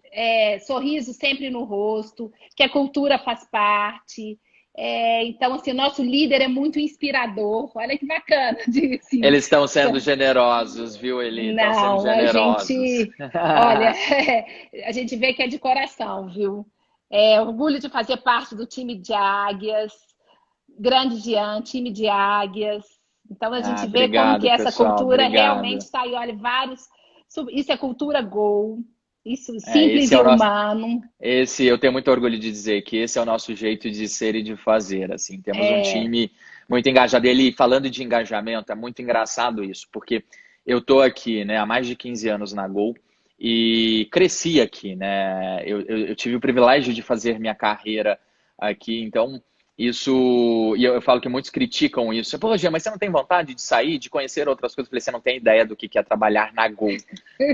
sorriso sempre no rosto, que a cultura faz parte. Então, assim, o nosso líder é muito inspirador. Olha que bacana. Assim, eles estão sendo generosos, viu, Eli? Estão sendo generosos. Olha, a gente vê que é de coração, viu? Orgulho de fazer parte do time de Águias. Grande Jean, time de Águias. Então a gente vê como que essa cultura realmente está aí. Olha, isso é cultura Gol. Isso simples e humano. Eu tenho muito orgulho de dizer que esse é o nosso jeito de ser e de fazer. Assim, temos um time muito engajado. E falando de engajamento, é muito engraçado isso, porque eu estou aqui, né, há mais de 15 anos na Gol e cresci aqui, né? Eu tive o privilégio de fazer minha carreira aqui, então isso, e eu falo que muitos criticam isso. Pô, Gia, mas você não tem vontade de sair, de conhecer outras coisas? Eu falei, você não tem ideia do que é trabalhar na Gol.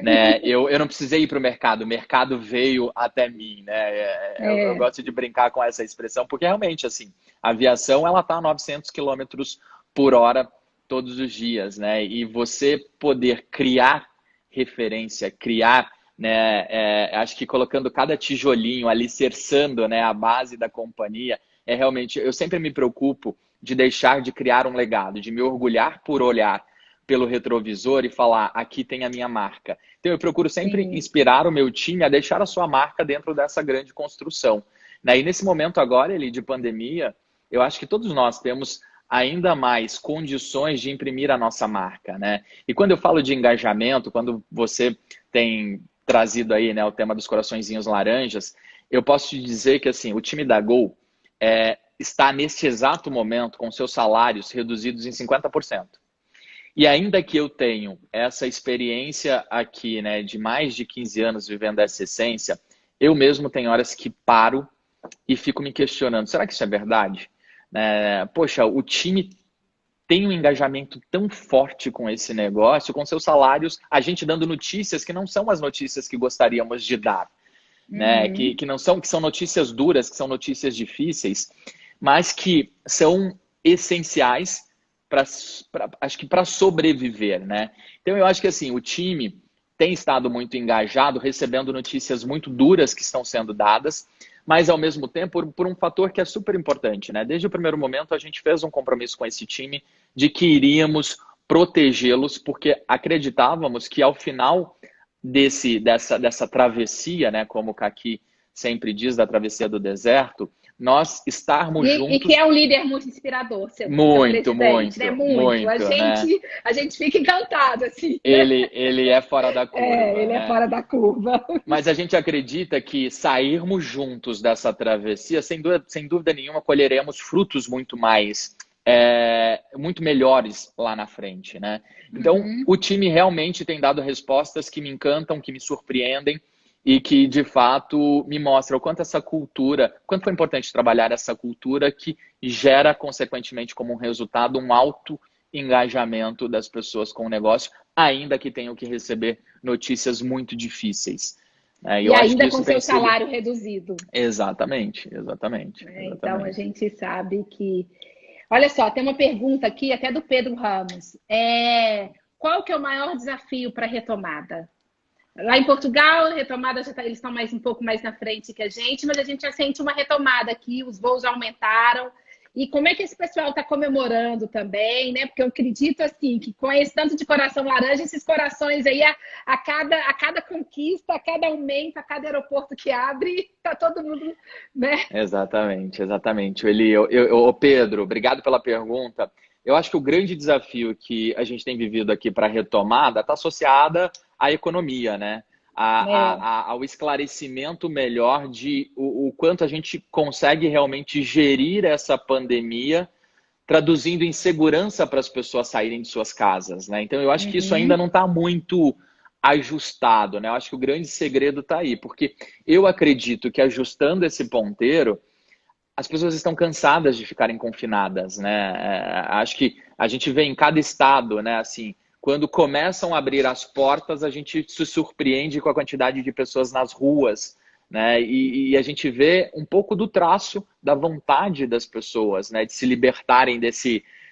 Né? Eu não precisei ir para o mercado veio até mim. Né? Eu gosto de brincar com essa expressão, porque realmente, assim, a aviação ela está a 900 quilômetros por hora todos os dias. Né? E você poder criar referência, criar, né? Acho que colocando cada tijolinho, alicerçando, né, a base da companhia, realmente, eu sempre me preocupo de deixar de criar um legado, de me orgulhar por olhar pelo retrovisor e falar, aqui tem a minha marca. Então eu procuro sempre inspirar o meu time a deixar a sua marca dentro dessa grande construção. E nesse momento agora, Eli, de pandemia, eu acho que todos nós temos ainda mais condições de imprimir a nossa marca. Né? E quando eu falo de engajamento, quando você tem trazido aí, né, o tema dos coraçõezinhos laranjas, eu posso te dizer que assim, o time da Gol está neste exato momento com seus salários reduzidos em 50%. E ainda que eu tenho essa experiência aqui, né, de mais de 15 anos vivendo essa essência, eu mesmo tenho horas que paro e fico me questionando, será que isso é verdade? Poxa, o time tem um engajamento tão forte com esse negócio, com seus salários, a gente dando notícias que não são as notícias que gostaríamos de dar. Né? Que são notícias duras, que são notícias difíceis, mas que são essenciais acho que para sobreviver. Né? Então eu acho que assim, o time tem estado muito engajado, recebendo notícias muito duras que estão sendo dadas, mas ao mesmo tempo por um fator que é super importante, né? Desde o primeiro momento a gente fez um compromisso com esse time de que iríamos protegê-los, porque acreditávamos que ao final dessa travessia, né, como o Kaki sempre diz, da travessia do deserto, nós estarmos juntos... E que é um líder muito inspirador, seu muito, presidente, né? muito, né? A gente fica encantado, assim. Ele é fora da curva. Ele né? é fora da curva. Mas a gente acredita que sairmos juntos dessa travessia, sem dúvida nenhuma, colheremos frutos muito melhores lá na frente, né? Então, o time realmente tem dado respostas que me encantam, que me surpreendem e que, de fato, me mostram o quanto essa cultura, quanto foi importante trabalhar essa cultura que gera, consequentemente, como um resultado, um alto engajamento das pessoas com o negócio, ainda que tenham que receber notícias muito difíceis. E ainda com seu salário reduzido. Exatamente. Então, a gente sabe que... Olha só, tem uma pergunta aqui, até do Pedro Ramos. Qual que é o maior desafio para a retomada? Lá em Portugal, a retomada eles estão um pouco mais na frente que a gente, mas a gente já sente uma retomada aqui, os voos aumentaram. E como é que esse pessoal está comemorando também, né? Porque eu acredito, assim, que com esse tanto de coração laranja, esses corações aí, a cada conquista, a cada aumento, a cada aeroporto que abre, tá todo mundo, né? Exatamente. Pedro, obrigado pela pergunta. Eu acho que o grande desafio que a gente tem vivido aqui para a retomada está associada à economia, né? Ao esclarecimento melhor de o quanto a gente consegue realmente gerir essa pandemia, traduzindo em segurança para as pessoas saírem de suas casas, né? Então, eu acho que isso ainda não está muito ajustado, né? Eu acho que o grande segredo está aí, porque eu acredito que ajustando esse ponteiro, as pessoas estão cansadas de ficarem confinadas, né? Acho que a gente vê em cada estado, né, assim, quando começam a abrir as portas, a gente se surpreende com a quantidade de pessoas nas ruas, né? E a gente vê um pouco do traço da vontade das pessoas, né? De se libertarem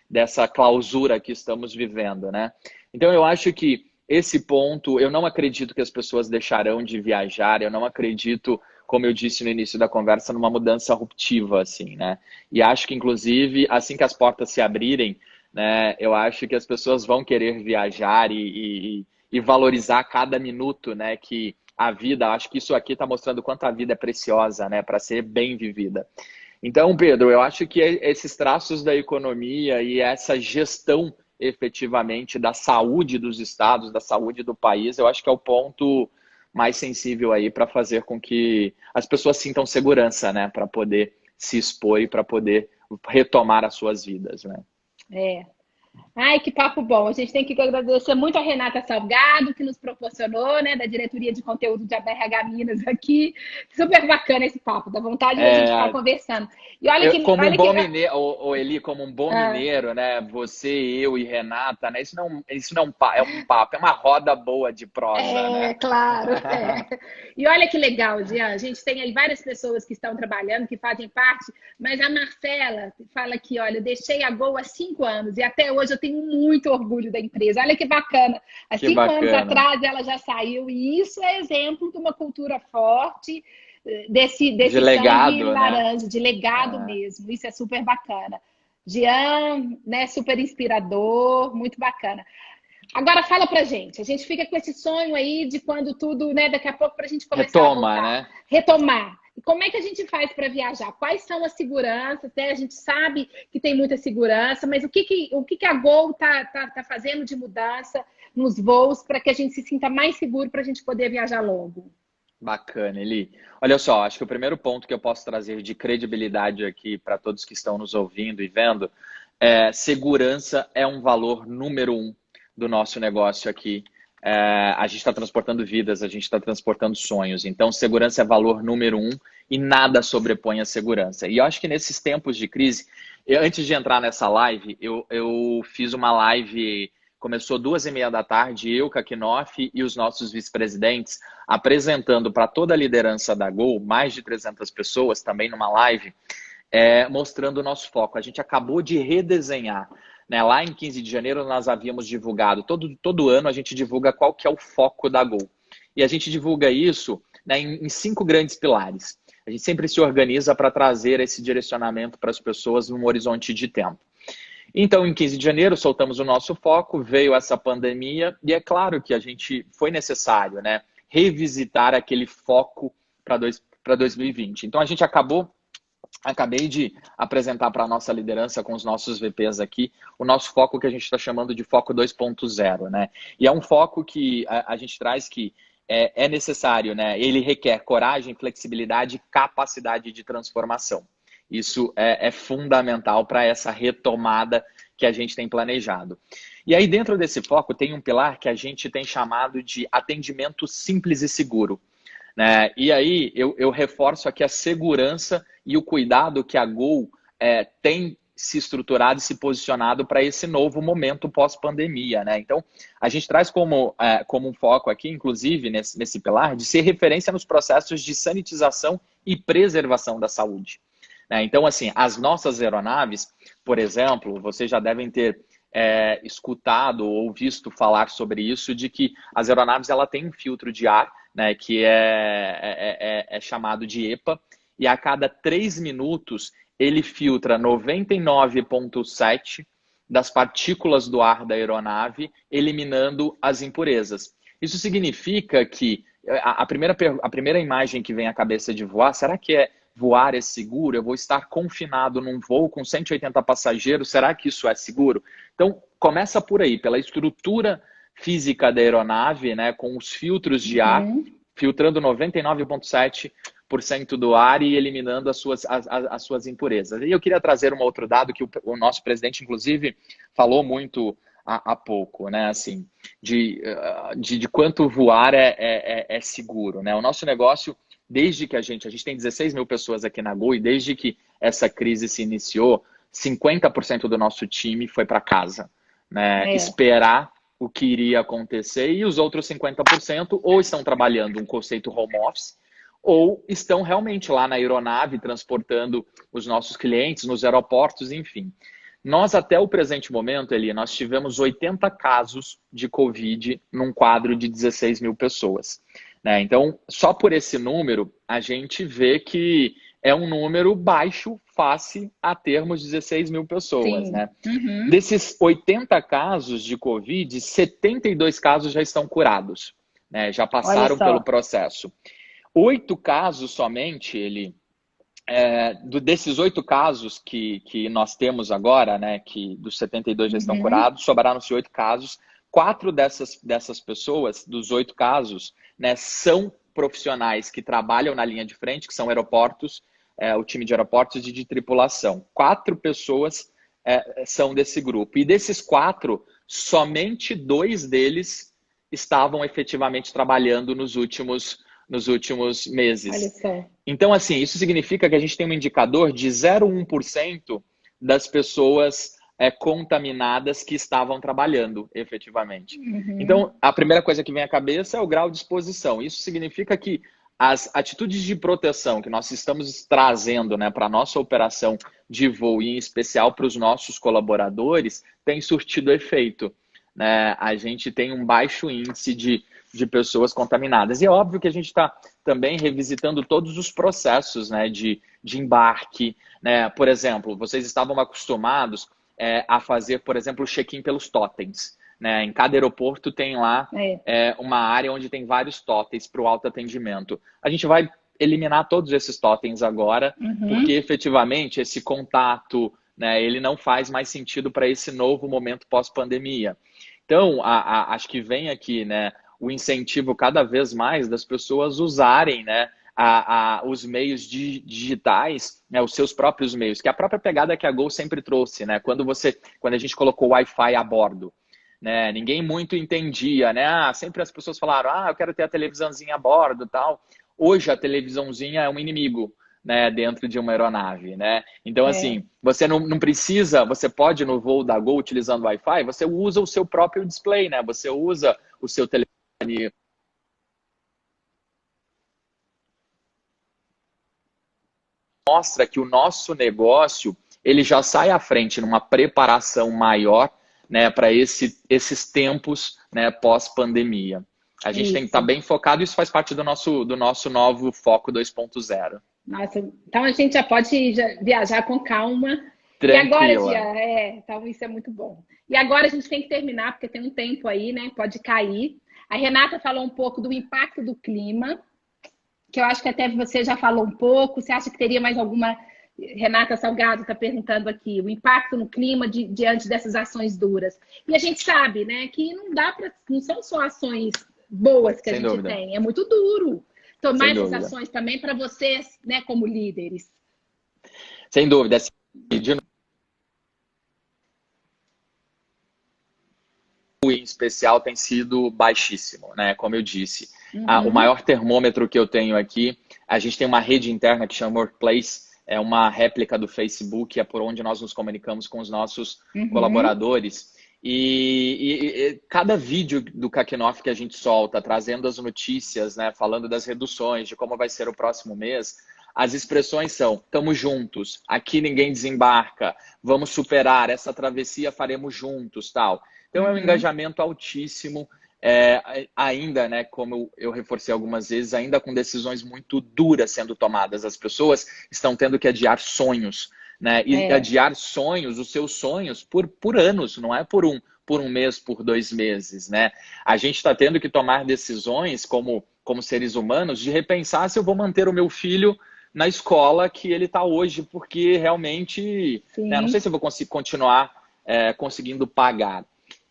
dessa clausura que estamos vivendo, né? Então, eu acho que esse ponto, eu não acredito que as pessoas deixarão de viajar, eu não acredito, como eu disse no início da conversa, numa mudança ruptiva, assim, né? E acho que, inclusive, assim que as portas se abrirem, né, eu acho que as pessoas vão querer viajar e valorizar cada minuto, né, que a vida, acho que isso aqui está mostrando o quanto a vida é preciosa, né, para ser bem vivida. Então, Pedro, eu acho que esses traços da economia e essa gestão efetivamente da saúde dos estados, da saúde do país, eu acho que é o ponto mais sensível aí para fazer com que as pessoas sintam segurança, né, para poder se expor e para poder retomar as suas vidas, né? Ai, que papo bom. A gente tem que agradecer muito a Renata Salgado, que nos proporcionou, né, da diretoria de conteúdo de ABRH Minas aqui. Super bacana esse papo, dá vontade de a gente ficar conversando. E olha que... Como um bom mineiro, Eli, como um bom mineiro, né, você, eu e Renata, né, isso não é um papo, é uma roda boa de prosa, né? Claro. E olha que legal, Jean, a gente tem aí várias pessoas que estão trabalhando, que fazem parte, mas a Marcela fala aqui, olha, eu deixei a Gol há 5 anos e até hoje eu tenho muito orgulho da empresa. Olha que bacana. Há 5 anos atrás ela já saiu e isso é exemplo de uma cultura forte, desse de legado, sangue laranja, de legado mesmo. Isso é super bacana. Jean, né, super inspirador, muito bacana. Agora fala pra gente, a gente fica com esse sonho aí de quando tudo, né, daqui a pouco pra gente começar a voltar, né? Retomar. E como é que a gente faz para viajar? Quais são as seguranças? Né? A gente sabe que tem muita segurança, mas o que a Gol está fazendo de mudança nos voos para que a gente se sinta mais seguro para a gente poder viajar logo? Bacana, Eli. Olha só, acho que o primeiro ponto que eu posso trazer de credibilidade aqui para todos que estão nos ouvindo e vendo é segurança é um valor número 1 do nosso negócio aqui. A gente está transportando vidas, a gente está transportando sonhos. Então, segurança é valor número 1 e nada sobrepõe a segurança. E eu acho que nesses tempos de crise, antes de entrar nessa live, eu fiz uma live, começou 2h30 da tarde, eu, Kakinoff e os nossos vice-presidentes, apresentando para toda a liderança da Gol, mais de 300 pessoas também numa live, mostrando o nosso foco. A gente acabou de redesenhar né? Lá em 15 de janeiro nós havíamos divulgado, todo ano a gente divulga qual que é o foco da Gol. E a gente divulga isso, né, em 5 grandes pilares. A gente sempre se organiza para trazer esse direcionamento para as pessoas num horizonte de tempo. Então, em 15 de janeiro, soltamos o nosso foco, veio essa pandemia, e é claro que a gente foi necessário, né, revisitar aquele foco para 2020. Então, a gente acabei de apresentar para a nossa liderança com os nossos VPs aqui, o nosso foco que a gente está chamando de foco 2.0, né? E é um foco que a gente traz que é necessário, né? Ele requer coragem, flexibilidade e capacidade de transformação. Isso é fundamental para essa retomada que a gente tem planejado. E aí, dentro desse foco, tem um pilar que a gente tem chamado de atendimento simples e seguro, né? E aí, eu reforço aqui a segurança e o cuidado que a Gol tem se estruturado e se posicionado para esse novo momento pós-pandemia, né? Então, a gente traz como um foco aqui, inclusive, nesse pilar, de ser referência nos processos de sanitização e preservação da saúde. Então, assim, as nossas aeronaves, por exemplo, vocês já devem ter escutado ou visto falar sobre isso, de que as aeronaves ela têm um filtro de ar, né, que é chamado de EPA, e a cada 3 minutos ele filtra 99,7% das partículas do ar da aeronave, eliminando as impurezas. Isso significa que a primeira imagem que vem à cabeça de voar, será que voar é seguro? Eu vou estar confinado num voo com 180 passageiros, será que isso é seguro? Então, começa por aí, pela estrutura física da aeronave, né, com os filtros de ar, filtrando 99,7% do ar e eliminando as suas impurezas. E eu queria trazer um outro dado que o nosso presidente, inclusive, falou muito há pouco, né, assim, de quanto voar é seguro, né? O nosso negócio, desde que a gente tem 16 mil pessoas aqui na Gol, e desde que essa crise se iniciou, 50% do nosso time foi para casa, né? Esperar o que iria acontecer, e os outros 50% ou estão trabalhando um conceito home office, ou estão realmente lá na aeronave transportando os nossos clientes nos aeroportos, enfim. Nós, até o presente momento, Eli, nós tivemos 80 casos de Covid num quadro de 16 mil pessoas, né? Então, só por esse número, a gente vê que é um número baixo face a termos 16 mil pessoas, né? Desses 80 casos de Covid, 72 casos já estão curados, né? Já passaram pelo processo. 8 casos somente, desses 8 casos que nós temos agora, né, que dos 72 já estão curados, sobraram-se 8 casos. 4 dessas pessoas, dos 8 casos, né, são profissionais que trabalham na linha de frente, que são aeroportos, o time de aeroportos e de tripulação. 4 pessoas são desse grupo. E desses 4, somente 2 deles estavam efetivamente trabalhando nos últimos meses. Olha só. Então, assim, isso significa que a gente tem um indicador de 0,1% das pessoas contaminadas que estavam trabalhando efetivamente. Então, a primeira coisa que vem à cabeça é o grau de exposição. Isso significa que as atitudes de proteção que nós estamos trazendo, né, para a nossa operação de voo, e em especial para os nossos colaboradores, têm surtido efeito, né? A gente tem um baixo índice de pessoas contaminadas. E é óbvio que a gente está também revisitando todos os processos, né, de embarque, né? Por exemplo, vocês estavam acostumados a fazer, por exemplo, o check-in pelos totens, né? Em cada aeroporto tem lá uma área onde tem vários totens para o autoatendimento. A gente vai eliminar todos esses totens agora, porque efetivamente esse contato, né, ele não faz mais sentido para esse novo momento pós-pandemia. Então, acho que vem aqui, né, o incentivo cada vez mais das pessoas usarem, né, os meios digitais, né, os seus próprios meios, que é a própria pegada que a Gol sempre trouxe, né? Quando a gente colocou o Wi-Fi a bordo, né, ninguém muito entendia, né? Sempre as pessoas falaram, eu quero ter a televisãozinha a bordo, tal. Hoje a televisãozinha é um inimigo, né, dentro de uma aeronave, né? Então, assim, você não precisa, você pode no voo da Gol utilizando o Wi-Fi, você usa o seu próprio display, né? Você usa o seu telefone. Mostra que o nosso negócio, ele já sai à frente numa preparação maior, né, para esses tempos, né, pós-pandemia. A gente tem que estar bem focado, isso faz parte do nosso novo foco 2.0. Nossa, então a gente já pode viajar com calma. Tranquila. E agora, então isso é muito bom. E agora a gente tem que terminar, porque tem um tempo aí, né? Pode cair. A Renata falou um pouco do impacto do clima, que eu acho que até você já falou um pouco. Você acha que teria mais alguma... Renata Salgado está perguntando aqui, o impacto no clima diante dessas ações duras. E a gente sabe, né, que não dá para... Não são só ações boas que a gente tem, é muito duro tomar essas ações também para vocês, né, como líderes. Sem dúvida. Em especial tem sido baixíssimo, né? Como eu disse. O maior termômetro que eu tenho aqui, a gente tem uma rede interna que chama Workplace, é uma réplica do Facebook, é por onde nós nos comunicamos com os nossos colaboradores. E cada vídeo do Kakinoff que a gente solta, trazendo as notícias, né, falando das reduções, de como vai ser o próximo mês, as expressões são: estamos juntos, aqui ninguém desembarca, vamos superar, essa travessia faremos juntos, tal. Então é um engajamento altíssimo, ainda, né, como eu reforcei algumas vezes, ainda com decisões muito duras sendo tomadas. As pessoas estão tendo que adiar sonhos, né? E adiar sonhos, os seus sonhos, por anos, não é por um mês, por 2 meses, né? A gente está tendo que tomar decisões como seres humanos de repensar se eu vou manter o meu filho na escola que ele está hoje, porque realmente, né, não sei se eu vou continuar conseguindo pagar.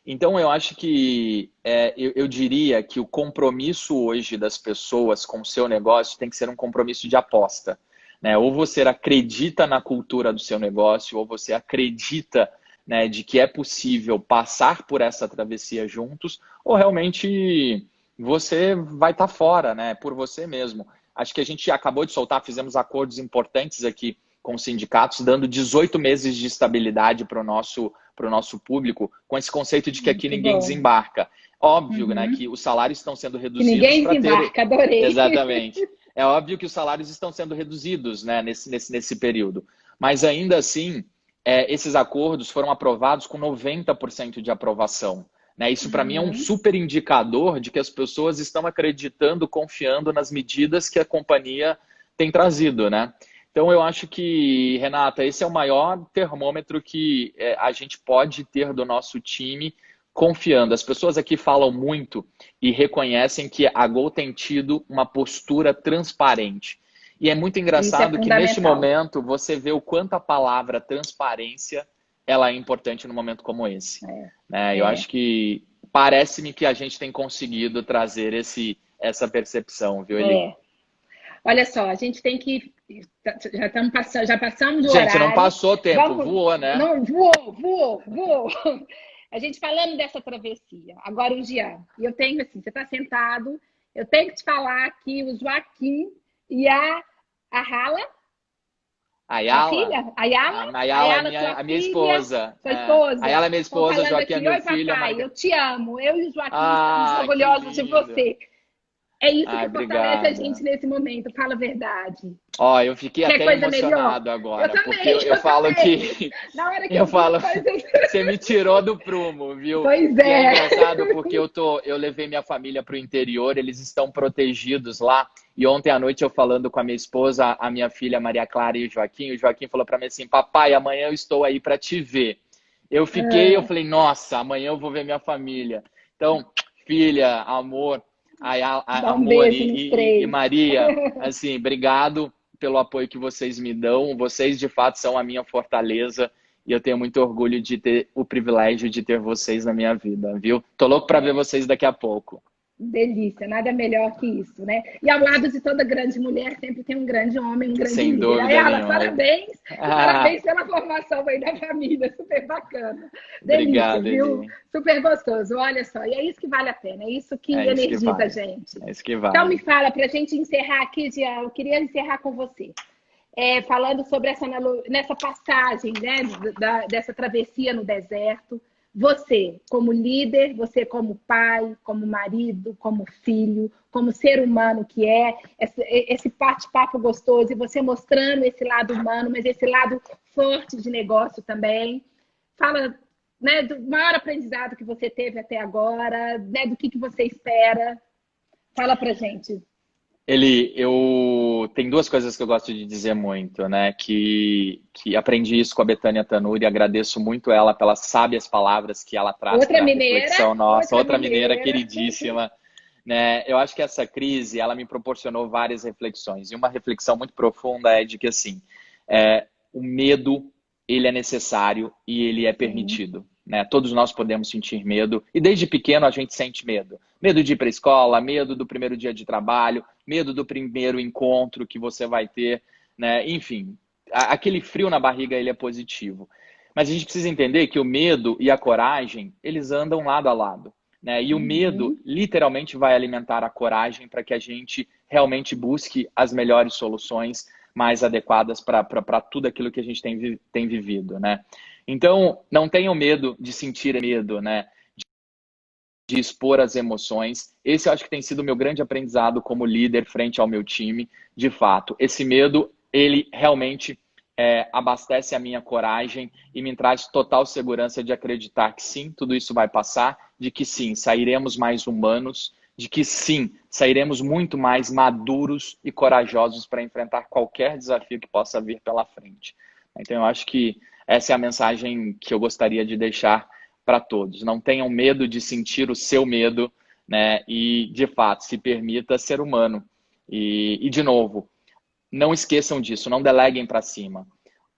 Então, eu acho que eu diria que o compromisso hoje das pessoas com o seu negócio tem que ser um compromisso de aposta, né? Ou você acredita na cultura do seu negócio, ou você acredita, né, de que é possível passar por essa travessia juntos, ou realmente você vai estar fora, né, por você mesmo. Acho que a gente acabou de soltar, fizemos acordos importantes aqui com os sindicatos, dando 18 meses de estabilidade para o nosso público, com esse conceito de que aqui ninguém desembarca. Óbvio, né, que os salários estão sendo reduzidos. Que ninguém desembarca, adorei. Exatamente. É óbvio que os salários estão sendo reduzidos, né, nesse período. Mas ainda assim, esses acordos foram aprovados com 90% de aprovação. Né? Isso, para mim, é um super indicador de que as pessoas estão acreditando, confiando nas medidas que a companhia tem trazido, né? Então, eu acho que, Renata, esse é o maior termômetro que a gente pode ter do nosso time, confiando. As pessoas aqui falam muito e reconhecem que a Gol tem tido uma postura transparente. E é muito engraçado que, neste momento, você vê o quanto a palavra transparência ela é importante num momento como esse. Né? Eu acho que parece-me que a gente tem conseguido trazer essa percepção, viu, Eli? Olha só, a gente tem que... Já passamos do horário. Gente, não passou tempo, voou, né? Não, voou. A gente falando dessa travessia. Agora o Jean. E eu tenho assim, você está sentado, eu tenho que te falar que o Joaquim e a Hala... Ayala. A filha? Ayala? Ayala, a minha esposa. Sua esposa. Ayala é minha esposa, Joaquim é meu filho. Papai, eu te amo. Eu e o Joaquim estamos orgulhosos de você. É isso que fortalece a gente nesse momento, fala a verdade. Ó, eu fiquei até emocionado agora. Eu também, porque eu falo que... Na hora que eu falo, você me tirou do prumo, viu? Pois é. E é engraçado porque eu levei minha família para o interior, eles estão protegidos lá. E ontem à noite eu falando com a minha esposa, a minha filha Maria Clara e o Joaquim falou para mim assim: papai, amanhã eu estou aí para te ver. Eu falei, nossa, amanhã eu vou ver minha família. Então, filha, amor... Amor e Maria, assim, obrigado pelo apoio que vocês me dão. Vocês, de fato, são a minha fortaleza e eu tenho muito orgulho de ter o privilégio de ter vocês na minha vida, viu? Tô louco para ver vocês daqui a pouco. Delícia, nada melhor que isso, né? E ao lado de toda grande mulher sempre tem um grande homem, um grande Sem líder. dúvida nenhuma. Parabéns pela formação aí da família, super bacana. Delícia, Obrigado, viu? Eli. Super gostoso, olha só, e é isso que vale a pena, é isso que energiza a gente. É isso que vale. Então me fala, pra gente encerrar aqui, Jean, eu queria encerrar com você. Falando sobre nessa passagem, né, dessa travessia no deserto, Você como líder, você como pai, como marido, como filho, como ser humano que é, esse bate-papo gostoso, e você mostrando esse lado humano, mas esse lado forte de negócio também. Fala, né, do maior aprendizado que você teve até agora, né, do que você espera. Fala pra gente. Eu tem duas coisas que eu gosto de dizer muito, né? Que aprendi isso com a Betânia Tanuri, agradeço muito ela pelas sábias palavras que ela traz Outra para a mineira, reflexão nossa, outra mineira mineira. queridíssima, né? Eu acho que essa crise, ela me proporcionou várias reflexões, e uma reflexão muito profunda é de que, assim, o medo, ele é necessário e ele é permitido, né? Todos nós podemos sentir medo, e desde pequeno a gente sente medo. Medo de ir para a escola, medo do primeiro dia de trabalho, medo do primeiro encontro que você vai ter, né? Enfim, aquele frio na barriga, ele é positivo. Mas a gente precisa entender que o medo e a coragem, eles andam lado a lado, né? E o medo, literalmente, vai alimentar a coragem para que a gente realmente busque as melhores soluções mais adequadas para tudo aquilo que a gente tem vivido, né? Então, não tenham medo de sentir medo, né? De expor as emoções. Esse eu acho que tem sido o meu grande aprendizado como líder frente ao meu time, de fato. Esse medo, ele realmente abastece a minha coragem e me traz total segurança de acreditar que sim, tudo isso vai passar, de que sim, sairemos mais humanos, de que sim, sairemos muito mais maduros e corajosos para enfrentar qualquer desafio que possa vir pela frente. Então eu acho que essa é a mensagem que eu gostaria de deixar para todos. Não tenham medo de sentir o seu medo, né? E, de fato, se permita ser humano. E de novo, não esqueçam disso, não deleguem para cima.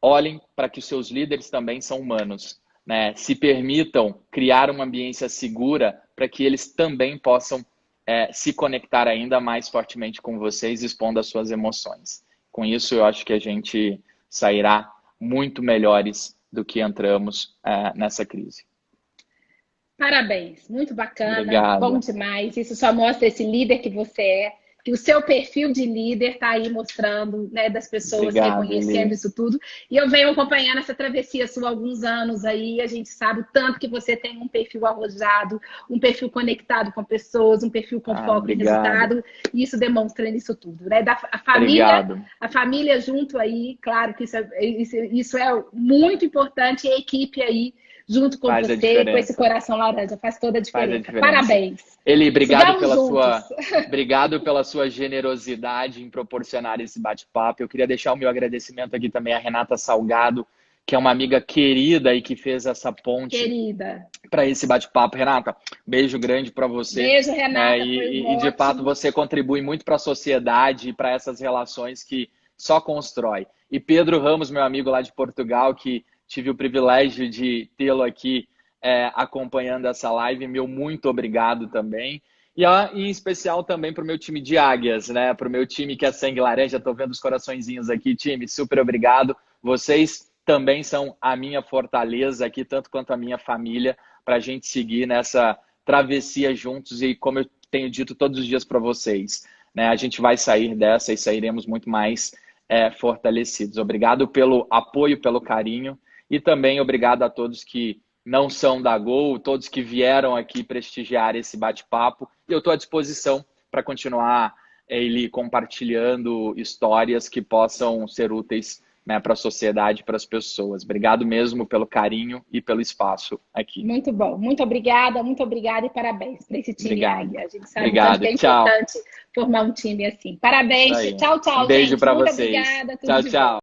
Olhem para que os seus líderes também são humanos, né? Se permitam criar uma ambiência segura para que eles também possam se conectar ainda mais fortemente com vocês, expondo as suas emoções. Com isso, eu acho que a gente sairá muito melhores do que entramos nessa crise. Parabéns, muito bacana, bom Obrigado. demais. Isso só mostra esse líder que você é, que o seu perfil de líder está aí mostrando, né, das pessoas Obrigado, reconhecendo Eli. isso tudo. E eu venho acompanhando essa travessia sua há alguns anos aí, a gente sabe o tanto que você tem um perfil arrojado, um perfil conectado com pessoas, um perfil com foco em Obrigado. resultado, e isso demonstra nisso tudo, né? Obrigado. A família junto aí, claro que isso é muito importante, e a equipe aí junto com Faz a você, com esse diferença. coração laranja, faz toda a Faz a diferença. diferença. Parabéns. Eli, Juntos. obrigado pela sua generosidade em proporcionar esse bate-papo. Eu queria deixar o meu agradecimento aqui também à Renata Salgado, que é uma amiga querida e que fez essa ponte para esse bate-papo. Renata, beijo grande para você. Beijo, Renata. Né? E de fato você contribui muito para a sociedade e para essas relações que só constrói. E Pedro Ramos, meu amigo lá de Portugal, que tive o privilégio de tê-lo aqui acompanhando essa live, meu muito obrigado também. E em especial também para o meu time de águias, né? Para o meu time que é sangue laranja, estou vendo os coraçõezinhos aqui, time, super obrigado. Vocês também são a minha fortaleza aqui, tanto quanto a minha família, para a gente seguir nessa travessia juntos e, como eu tenho dito todos os dias para vocês, né? A gente vai sair dessa e sairemos muito mais fortalecidos. Obrigado pelo apoio, pelo carinho. E também obrigado a todos que não são da Gol, todos que vieram aqui prestigiar esse bate-papo. E eu estou à disposição para continuar compartilhando histórias que possam ser úteis, né, para a sociedade, para as pessoas. Obrigado mesmo pelo carinho e pelo espaço aqui. Muito bom. Muito obrigada e parabéns para esse time Águia. A gente sabe que é importante formar um time assim. Parabéns. Tchau, tchau, um beijo gente. para Muito vocês. obrigada. Tchau, tchau.